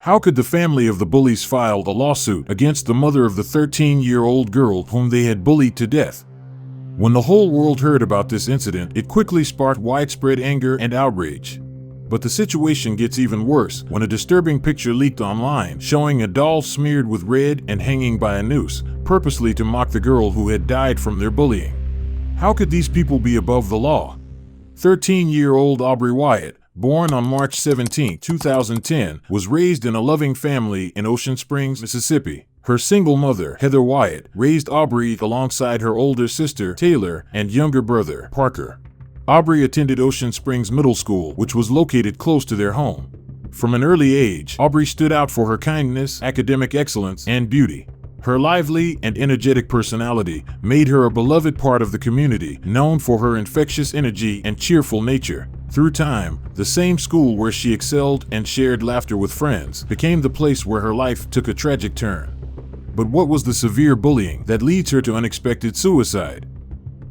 How could the family of the bullies file a lawsuit against the mother of the 13-year-old girl whom they had bullied to death? When the whole world heard about this incident, it quickly sparked widespread anger and outrage. But the situation gets even worse when a disturbing picture leaked online showing a doll smeared with red and hanging by a noose, purposely to mock the girl who had died from their bullying. How could these people be above the law? 13-year-old Aubrey Wyatt, born on March 17, 2010, was raised in a loving family in Ocean Springs, Mississippi. Her single mother, Heather Wyatt, raised Aubrey alongside her older sister, Taylor, and younger brother, Parker. Aubrey attended Ocean Springs Middle School, which was located close to their home. From an early age, Aubrey stood out for her kindness, academic excellence, and beauty. Her lively and energetic personality made her a beloved part of the community, known for her infectious energy and cheerful nature. Through time, the same school where she excelled and shared laughter with friends became the place where her life took a tragic turn. But what was the severe bullying that leads her to unexpected suicide?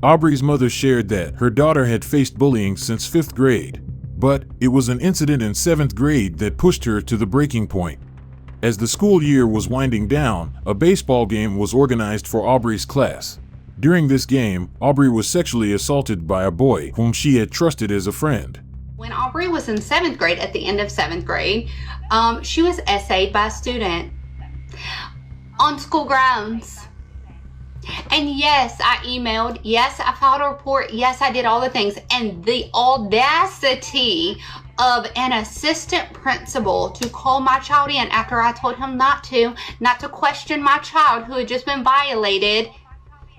Aubrey's mother shared that her daughter had faced bullying since 5th grade, but it was an incident in 7th grade that pushed her to the breaking point. As the school year was winding down, a baseball game was organized for Aubrey's class. During this game, Aubrey was sexually assaulted by a boy whom she had trusted as a friend. When Aubrey was in 7th grade, at the end of 7th grade, she was essayed by a student on school grounds. And yes, I emailed, yes, I filed a report, yes, I did all the things. And the audacity of an assistant principal to call my child in after I told him not to question my child who had just been violated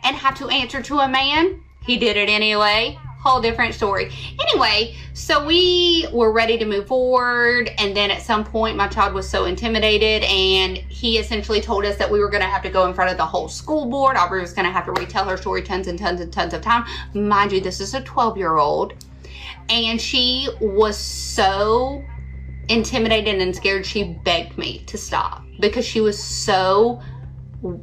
and have to answer to a man. He did it anyway. Whole different story. Anyway, so we were ready to move forward, and then at some point my child was so intimidated, and he essentially told us that we were going to have to go in front of the whole school board. Aubrey was going to have to retell her story tons and tons and tons of time. Mind you, this is a 12-year-old, and she was so intimidated and scared she begged me to stop because she was so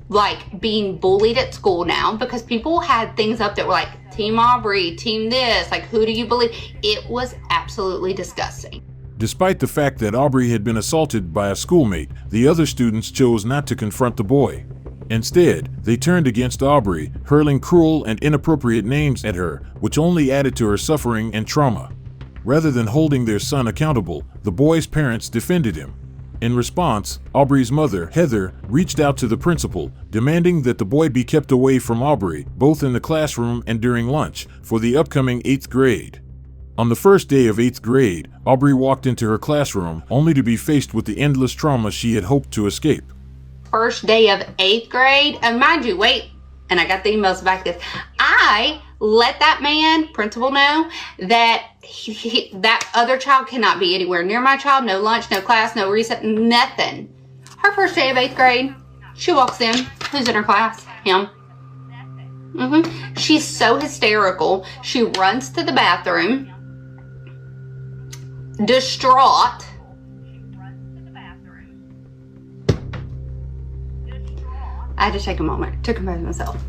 like being bullied at school now, because people had things up that were like Team Aubrey, Team this, like who do you believe? It was absolutely disgusting. Despite the fact that Aubrey had been assaulted by a schoolmate, the other students chose not to confront the boy. Instead, they turned against Aubrey, hurling cruel and inappropriate names at her, which only added to her suffering and trauma. Rather than holding their son accountable, the boy's parents defended him. In response, Aubrey's mother, Heather, reached out to the principal, demanding that the boy be kept away from Aubrey, both in the classroom and during lunch, for the upcoming 8th grade. On the first day of 8th grade, Aubrey walked into her classroom, only to be faced with the endless trauma she had hoped to escape. First day of 8th grade, and mind you, wait, and I got the emails back this, I let that man, principal, know that that other child cannot be anywhere near my child. No lunch, no class, no recess, nothing. Her first day of 8th grade, she walks in. Who's in her class? Him. She's so hysterical. She runs to the bathroom, distraught. I had to take a moment to compose myself.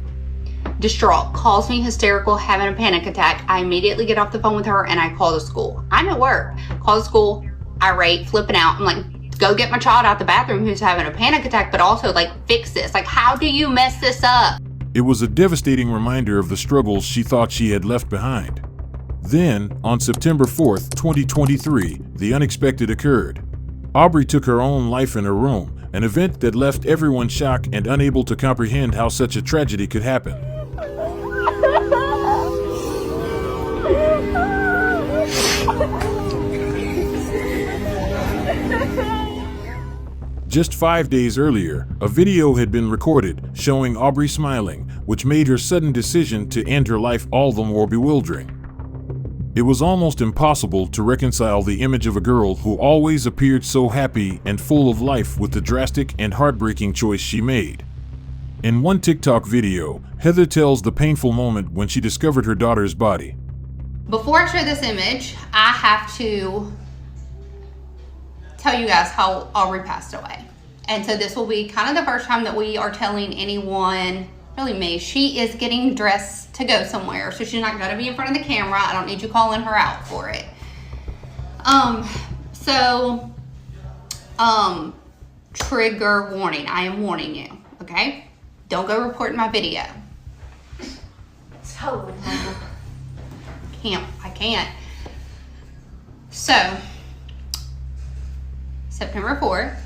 Distraught, calls me hysterical, having a panic attack. I immediately get off the phone with her and I call the school. I'm at work. Call the school, irate, flipping out. I'm like, go get my child out the bathroom who's having a panic attack, but also like fix this. Like, how do you mess this up? It was a devastating reminder of the struggles she thought she had left behind. Then, on September 4th, 2023, the unexpected occurred. Aubrey took her own life in her room, an event that left everyone shocked and unable to comprehend how such a tragedy could happen. Just 5 days earlier, a video had been recorded showing Aubrey smiling, which made her sudden decision to end her life all the more bewildering. It was almost impossible to reconcile the image of a girl who always appeared so happy and full of life with the drastic and heartbreaking choice she made. In one TikTok video, Heather tells the painful moment when she discovered her daughter's body. Before I share this image, I have to tell you guys how Aubrey passed away. And so this will be kind of the first time that we are telling anyone, really me, she is getting dressed to go somewhere. So she's not gonna be in front of the camera. I don't need you calling her out for it. So Trigger warning. I am warning you, okay? Don't go report my video. Totally, Mama. I can't. So, September 4th,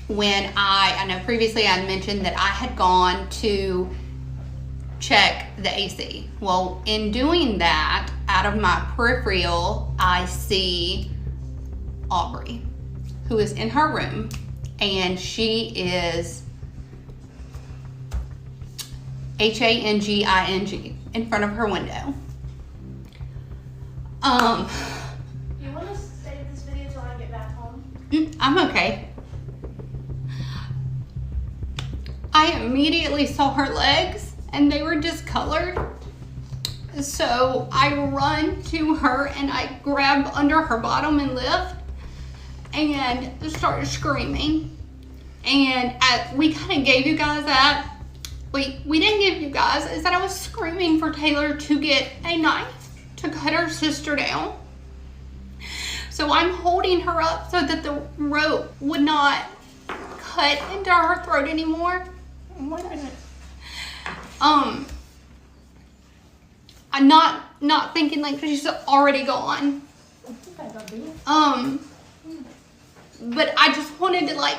when I know previously I mentioned that I had gone to check the AC. Well, in doing that, out of my peripheral, I see Aubrey, who is in her room, and she is Hanging in front of her window. You want to save this video till I get back home? I'm okay. I immediately saw her legs and they were discolored. So I run to her and I grab under her bottom and lift and started screaming. And we kind of gave you guys that. We didn't give you guys is that I was screaming for Taylor to get a knife to cut her sister down. So I'm holding her up so that the rope would not cut into her throat anymore. Wait a minute. I'm not thinking like she's already gone. But I just wanted to like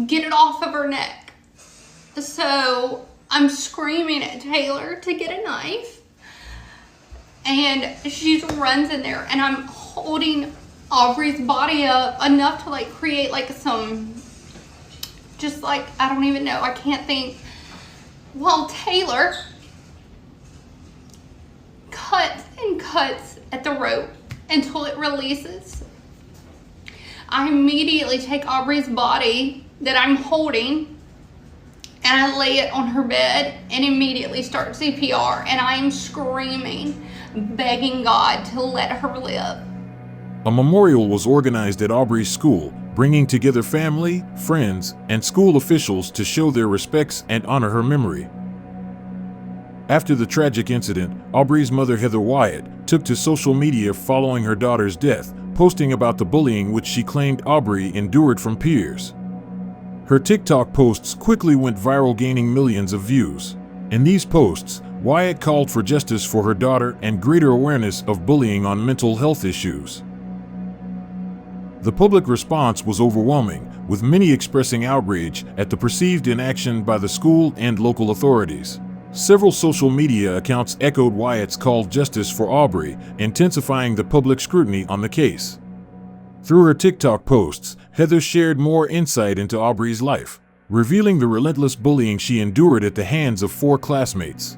get it off of her neck. So I'm screaming at Taylor to get a knife. And she runs in there and I'm holding Aubrey's body up enough to like create like some, just like, I don't even know, I can't think. Well, Taylor cuts and cuts at the rope until it releases. I immediately take Aubrey's body that I'm holding and I lay it on her bed and immediately start CPR, and I am screaming, begging God to let her live. A memorial was organized at Aubrey's school, bringing together family, friends, and school officials to show their respects and honor her memory. After the tragic incident, Aubrey's mother, Heather Wyatt, took to social media following her daughter's death, posting about the bullying which she claimed Aubrey endured from peers. Her TikTok posts quickly went viral, gaining millions of views. In these posts, Wyatt called for justice for her daughter and greater awareness of bullying on mental health issues. The public response was overwhelming, with many expressing outrage at the perceived inaction by the school and local authorities. Several social media accounts echoed Wyatt's call for justice for Aubrey, intensifying the public scrutiny on the case. Through her TikTok posts, Heather shared more insight into Aubrey's life, revealing the relentless bullying she endured at the hands of 4 classmates.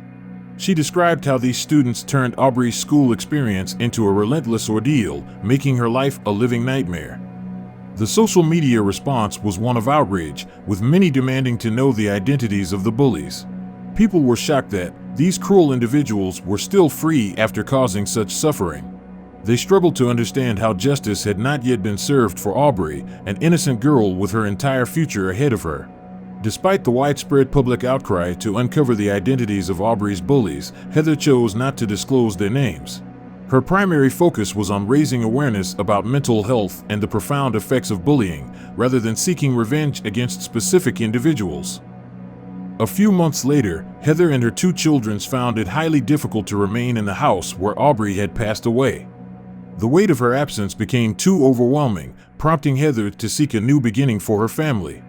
She described how these students turned Aubrey's school experience into a relentless ordeal, making her life a living nightmare. The social media response was one of outrage, with many demanding to know the identities of the bullies. People were shocked that these cruel individuals were still free after causing such suffering. They struggled to understand how justice had not yet been served for Aubrey, an innocent girl with her entire future ahead of her. Despite the widespread public outcry to uncover the identities of Aubrey's bullies, Heather chose not to disclose their names. Her primary focus was on raising awareness about mental health and the profound effects of bullying, rather than seeking revenge against specific individuals. A few months later, Heather and her 2 children found it highly difficult to remain in the house where Aubrey had passed away. The weight of her absence became too overwhelming, prompting Heather to seek a new beginning for her family.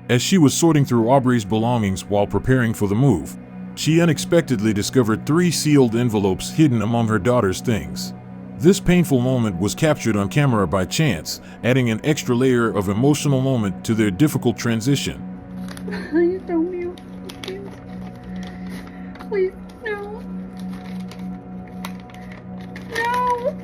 As she was sorting through Aubrey's belongings while preparing for the move, she unexpectedly discovered 3 sealed envelopes hidden among her daughter's things. This painful moment was captured on camera by chance, adding an extra layer of emotional moment to their difficult transition. Please don't be. Please, no. No.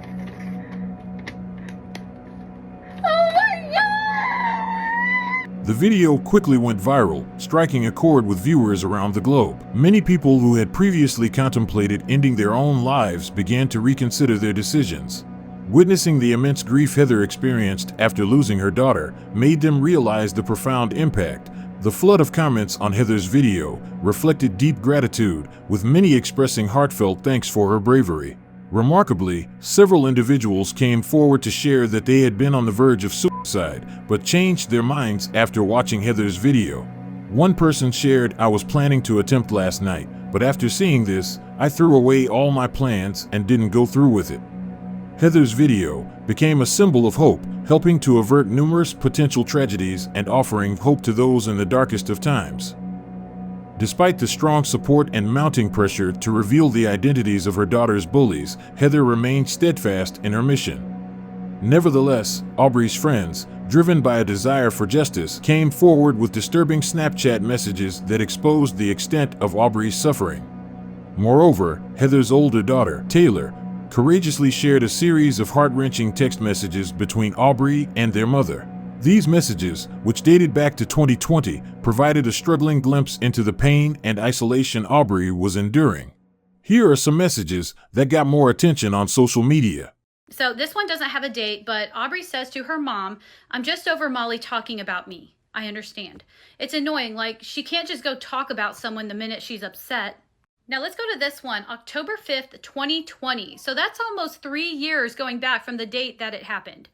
Oh my God! The video quickly went viral, striking a chord with viewers around the globe. Many people who had previously contemplated ending their own lives began to reconsider their decisions. Witnessing the immense grief Heather experienced after losing her daughter made them realize the profound impact. The flood of comments on Heather's video reflected deep gratitude, with many expressing heartfelt thanks for her bravery. Remarkably, several individuals came forward to share that they had been on the verge of suicide, but changed their minds after watching Heather's video. One person shared, "I was planning to attempt last night, but after seeing this, I threw away all my plans and didn't go through with it." Heather's video became a symbol of hope, helping to avert numerous potential tragedies and offering hope to those in the darkest of times. Despite the strong support and mounting pressure to reveal the identities of her daughter's bullies, Heather remained steadfast in her mission. Nevertheless, Aubrey's friends, driven by a desire for justice, came forward with disturbing Snapchat messages that exposed the extent of Aubrey's suffering. Moreover, Heather's older daughter, Taylor, courageously shared a series of heart-wrenching text messages between Aubrey and their mother. These messages, which dated back to 2020, provided a struggling glimpse into the pain and isolation Aubrey was enduring. Here are some messages that got more attention on social media. So this one doesn't have a date, but Aubrey says to her mom, "I'm just over Molly talking about me. I understand. It's annoying, like she can't just go talk about someone the minute she's upset." Now let's go to this one, October 5th, 2020. So that's almost 3 years going back from the date that it happened.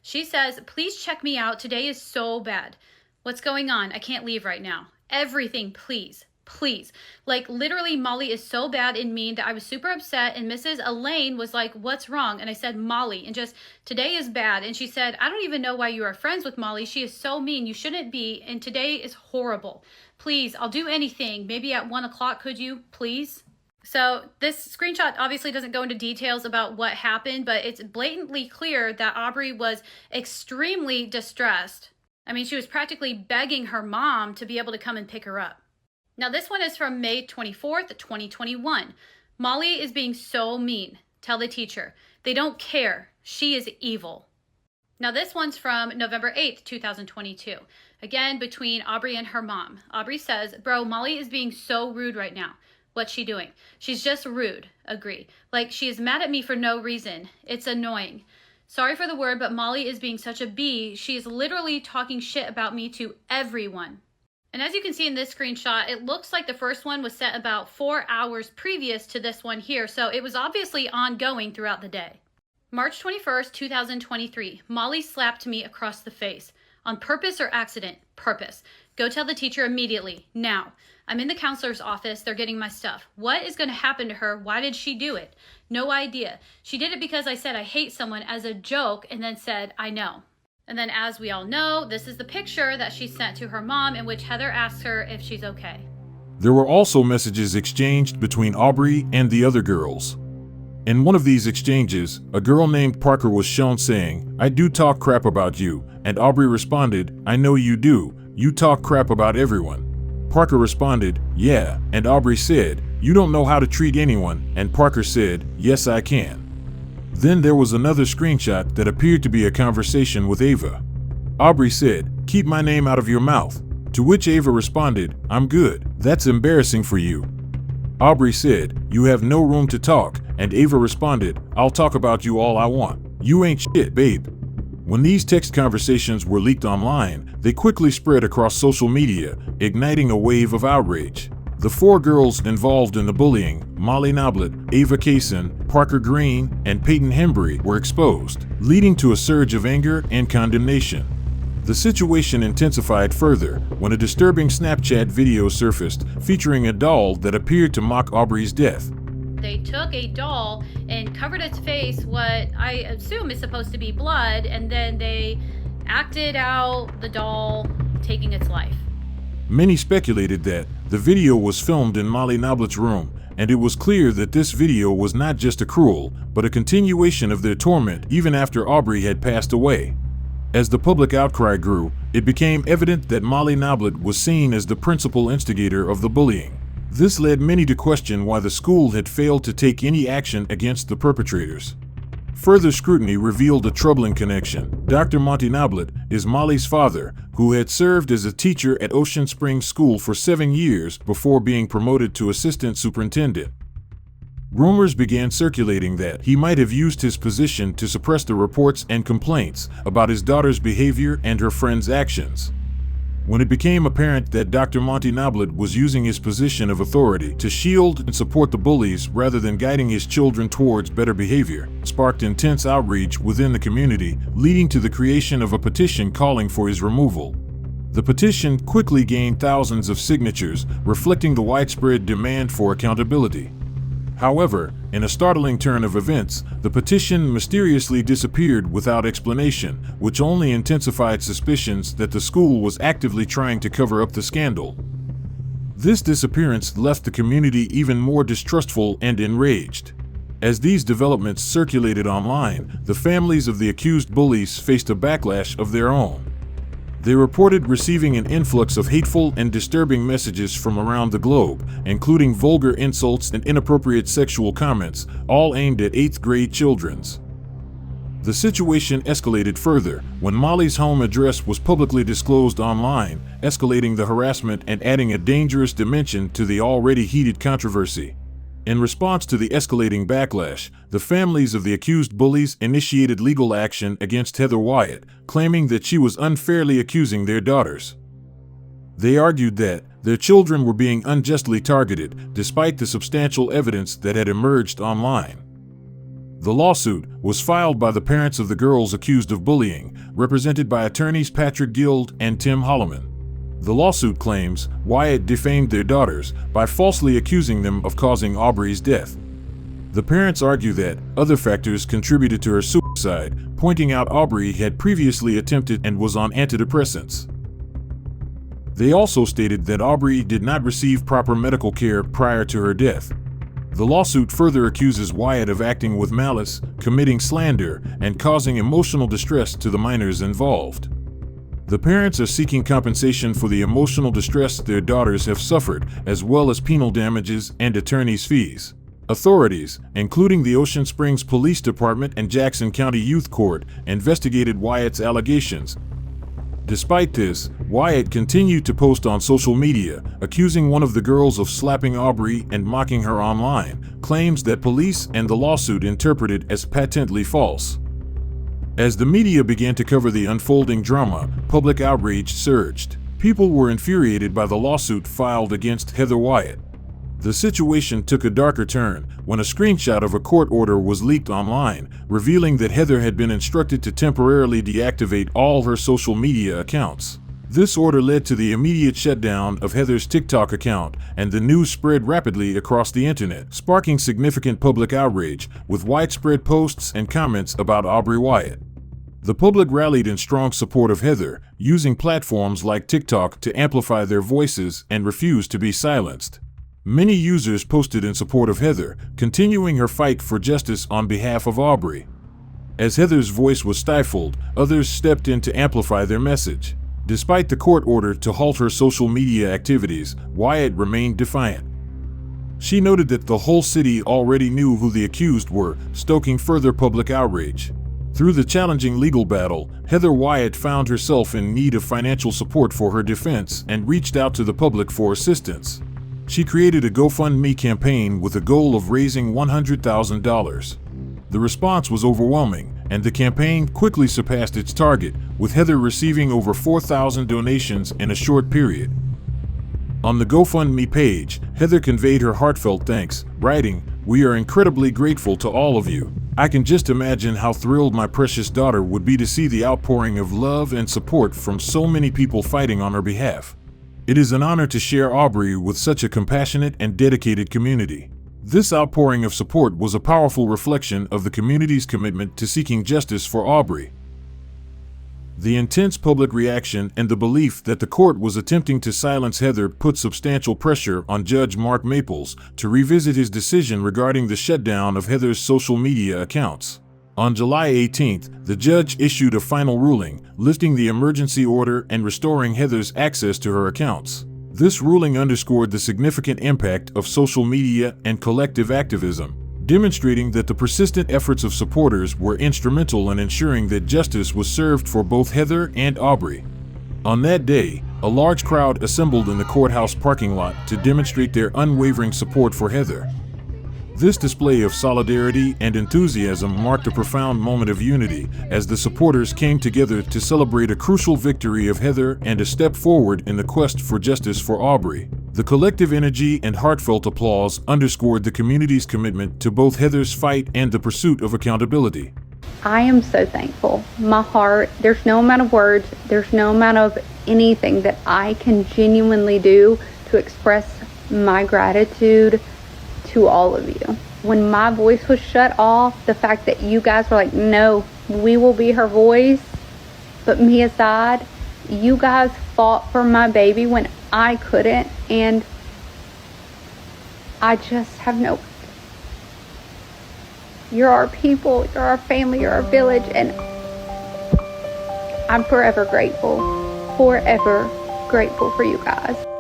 She says, "Please check me out. Today is so bad. What's going on? I can't leave right now. Everything, please. Please." Like literally Molly is so bad and mean that I was super upset, and Mrs. Elaine was like, "What's wrong?" And I said, "Molly," and just, "Today is bad." And she said, "I don't even know why you are friends with Molly. She is so mean. You shouldn't be. And today is horrible. Please, I'll do anything. Maybe at 1 o'clock, could you, please?" So this screenshot obviously doesn't go into details about what happened, but it's blatantly clear that Aubrey was extremely distressed. I mean, she was practically begging her mom to be able to come and pick her up. Now this one is from May 24th, 2021. "Molly is being so mean. Tell the teacher. They don't care. She is evil." Now this one's from November 8th, 2022. Again, between Aubrey and her mom. Aubrey says, "Bro, Molly is being so rude right now. What's she doing? She's just rude." Agree. "Like she is mad at me for no reason. It's annoying. Sorry for the word, but Molly is being such a bee. She is literally talking shit about me to everyone." And as you can see in this screenshot, it looks like the first one was sent about 4 hours previous to this one here. So it was obviously ongoing throughout the day. March 21st, 2023. "Molly slapped me across the face. On purpose or accident? Purpose. Go tell the teacher immediately. Now. I'm in the counselor's office. They're getting my stuff. What is going to happen to her? Why did she do it? No idea. She did it because I said I hate someone as a joke and then said, I know." And then as we all know, this is the picture that she sent to her mom in which Heather asks her if she's okay. There were also messages exchanged between Aubrey and the other girls. In one of these exchanges, a girl named Parker was shown saying, "I do talk crap about you," and Aubrey responded, "I know you do. You talk crap about everyone." Parker responded, "Yeah," and Aubrey said, "You don't know how to treat anyone," and Parker said, "Yes, I can." Then there was another screenshot that appeared to be a conversation with Ava. Aubrey said, "Keep my name out of your mouth," to which Ava responded, "I'm good. That's embarrassing for you." Aubrey said, "You have no room to talk," and Ava responded, "I'll talk about you all I want. You ain't shit, babe." When these text conversations were leaked online, they quickly spread across social media, igniting a wave of outrage. The 4 girls involved in the bullying, Molly Noblet, Ava Kaysen, Parker Green, and Peyton Hembry, were exposed, leading to a surge of anger and condemnation. The situation intensified further when a disturbing Snapchat video surfaced featuring a doll that appeared to mock Aubrey's death. They took a doll and covered its face, what I assume is supposed to be blood, and then they acted out the doll taking its life. Many speculated that the video was filmed in Molly Noblet's room, and it was clear that this video was not just a cruel, but a continuation of their torment even after Aubrey had passed away. As the public outcry grew, it became evident that Molly Noblet was seen as the principal instigator of the bullying. This led many to question why the school had failed to take any action against the perpetrators. Further scrutiny revealed a troubling connection. Dr. Monty Noblet is Molly's father, who had served as a teacher at Ocean Springs School for 7 years before being promoted to assistant superintendent. Rumors began circulating that he might have used his position to suppress the reports and complaints about his daughter's behavior and her friends' actions. When it became apparent that Dr. Monty Noblet was using his position of authority to shield and support the bullies rather than guiding his children towards better behavior, sparked intense outrage within the community, leading to the creation of a petition calling for his removal. The petition quickly gained thousands of signatures, reflecting the widespread demand for accountability. However, in a startling turn of events, the petition mysteriously disappeared without explanation, which only intensified suspicions that the school was actively trying to cover up the scandal. This disappearance left the community even more distrustful and enraged. As these developments circulated online, the families of the accused bullies faced a backlash of their own. They reported receiving an influx of hateful and disturbing messages from around the globe, including vulgar insults and inappropriate sexual comments, all aimed at 8th grade children. The situation escalated further when Molly's home address was publicly disclosed online, escalating the harassment and adding a dangerous dimension to the already heated controversy. In response to the escalating backlash, the families of the accused bullies initiated legal action against Heather Wyatt, claiming that she was unfairly accusing their daughters. They argued that their children were being unjustly targeted, despite the substantial evidence that had emerged online. The lawsuit was filed by the parents of the girls accused of bullying, represented by attorneys Patrick Guild and Tim Holloman. The lawsuit claims Wyatt defamed their daughters by falsely accusing them of causing Aubrey's death. The parents argue that other factors contributed to her suicide, pointing out Aubrey had previously attempted and was on antidepressants. They also stated that Aubrey did not receive proper medical care prior to her death. The lawsuit further accuses Wyatt of acting with malice, committing slander, and causing emotional distress to the minors involved. The parents are seeking compensation for the emotional distress their daughters have suffered, as well as penal damages and attorney's fees. Authorities, including the Ocean Springs Police Department and Jackson County Youth Court, investigated Wyatt's allegations. Despite this, Wyatt continued to post on social media, accusing one of the girls of slapping Aubrey and mocking her online, claims that police and the lawsuit interpreted as patently false. As the media began to cover the unfolding drama, public outrage surged. People were infuriated by the lawsuit filed against Heather Wyatt. The situation took a darker turn when a screenshot of a court order was leaked online, revealing that Heather had been instructed to temporarily deactivate all her social media accounts. This order led to the immediate shutdown of Heather's TikTok account, and the news spread rapidly across the internet, sparking significant public outrage, with widespread posts and comments about Aubrey Wyatt. The public rallied in strong support of Heather, using platforms like TikTok to amplify their voices and refuse to be silenced. Many users posted in support of Heather, continuing her fight for justice on behalf of Aubrey. As Heather's voice was stifled, others stepped in to amplify their message. Despite the court order to halt her social media activities, Wyatt remained defiant. She noted that the whole city already knew who the accused were, stoking further public outrage. Through the challenging legal battle, Heather Wyatt found herself in need of financial support for her defense and reached out to the public for assistance. She created a GoFundMe campaign with a goal of raising $100,000. The response was overwhelming, and the campaign quickly surpassed its target, with Heather receiving over 4,000 donations in a short period. On the GoFundMe page, Heather conveyed her heartfelt thanks, writing, "We are incredibly grateful to all of you. I can just imagine how thrilled my precious daughter would be to see the outpouring of love and support from so many people fighting on her behalf. It is an honor to share Aubrey with such a compassionate and dedicated community." This outpouring of support was a powerful reflection of the community's commitment to seeking justice for Aubrey. The intense public reaction and the belief that the court was attempting to silence Heather put substantial pressure on Judge Mark Maples to revisit his decision regarding the shutdown of Heather's social media accounts. On July 18th, the judge issued a final ruling, lifting the emergency order and restoring Heather's access to her accounts. This ruling underscored the significant impact of social media and collective activism, demonstrating that the persistent efforts of supporters were instrumental in ensuring that justice was served for both Heather and Aubrey. On that day, a large crowd assembled in the courthouse parking lot to demonstrate their unwavering support for Heather. This display of solidarity and enthusiasm marked a profound moment of unity as the supporters came together to celebrate a crucial victory of Heather and a step forward in the quest for justice for Aubrey. The collective energy and heartfelt applause underscored the community's commitment to both Heather's fight and the pursuit of accountability. I am so thankful. My heart, there's no amount of words, there's no amount of anything that I can genuinely do to express my gratitude to all of you. When my voice was shut off, the fact that you guys were like, no, we will be her voice, but me aside, you guys fought for my baby when I couldn't, and I just have no... You're our people, you're our family, you're our village, and I'm forever grateful for you guys.